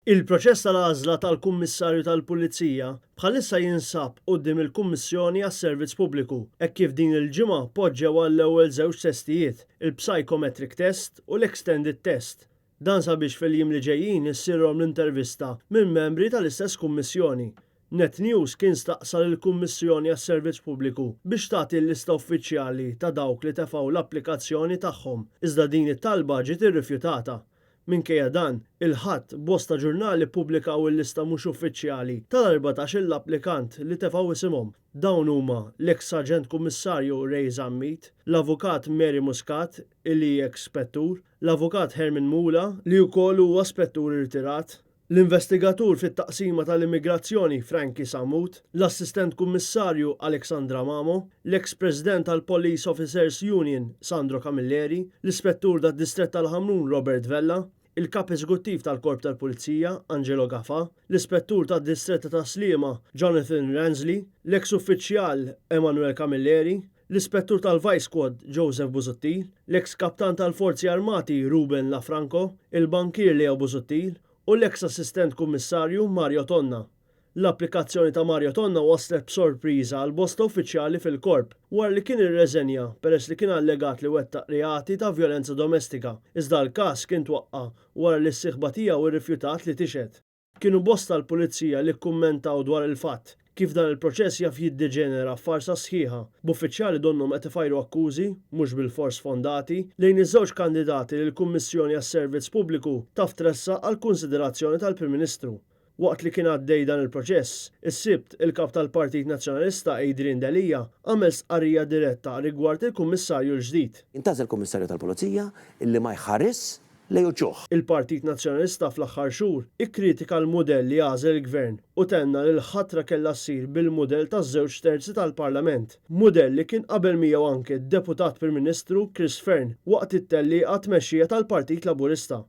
Il-proċess tal-għażla tal-Kummissarju tal-Pulizija bħalissa jinsab quddiem il-Kummissjoni għas-Servizz Pubbliku hekk kif din il-ġimgħa poġġew għall-ewwel żewġ testijiet, il-Psychometric Test u l-Extended Test. Dan sabiex fil-jiem li ġejjin issirhom l-intervista minn membri tal-istess kummissjoni. Net News kien staqsa lill-Kummissjoni għas-Servizz Pubbliku biex tagħti l-lista uffiċjali ta' dawk li tefgħu l-applikazzjoni tagħhom, iżda din it-talba ġiet irrifjutata. Minkejja dan, il-ħadd bosta ġurnali ppubblikaw il-lista mhux uffiċjali tal-14 l-applikant li tefgħu isimhom. Dawn huma l-eks Aġent Kummissarju Ray Zammit, l-Avukat Mary Muscat li eks spettur, l-Avukat Hermin Mula li wkoll huwa spettur irtirat, l-investigatur fit-taqsima tal-immigrazzjoni Frankie Samut, l-Assistent Kummissarju Alexandra Mamo, l-eks-President tal-Police Officers Union Sandro Camilleri, l-Ispettur tad-Distrett tal-Ħamrun Robert Vella, il-Kap Eżekuttiv tal-Korp tal-Pulizija Angelo Gaffa, l-Ispettur tad-Distrett ta' Sliema Jonathan Ransley, l-eks-Uffiċjal Emanuel Camilleri, l-Ispettur tal-Vice Squad Joseph Busuttil, l-eks-Kaptan tal-Forzi Armati Ruben Lafranco, il-Bankier Leo Busuttil, u l-eks-Assistent Kummissarju Mario Tonna. L-applikazzjoni ta' Mario Tonna waslet b'sorpriża għal bosta uffiċjali fil-korp wara li kien irreżenja peress li kien allegat li wettaq reati ta' vjolenza domestika, iżda l-każ kien twaqqa wara li s-sieħba tiegħu irrifjutat li tixed. Kienu bosta l-pulizija li kkummentaw dwar il-fatt kif dan il-proċess jaf jiddeġenera f'farsa sħiħa b'uffiċjali donhom qed ifajru akkużi, mhux bil-fors fondati, lejn iż-żewġ kandidati li l-Kummissjoni għas-Servizz Pubbliku taf tressa għal kunsiderazzjoni tal-Prim Ministru. Waqt li kien għaddej dan il-proċess, is-Sibt il-kap tal-Partit Nazzjonalista Adrian Delija għamel sqarrija diretta rigward il-Kummissarju l-ġdid. Intażel il-Kummissarju tal-Pulizija illi ma jħares lejn ġuħ. Il-Partit Nazzjonalista fl-aħħar xhur ikkritika l-mudell li għażel il-Gvern u tenna li l-ħatra kellha ssir bil-mudell taż-żewġ terzi tal-Parlament. Mudell li kien qabel miegħu anke d-Deputat Prim Ministru Chris Fern waqt it-tellieqa tmexxija tal-Partit Laburista.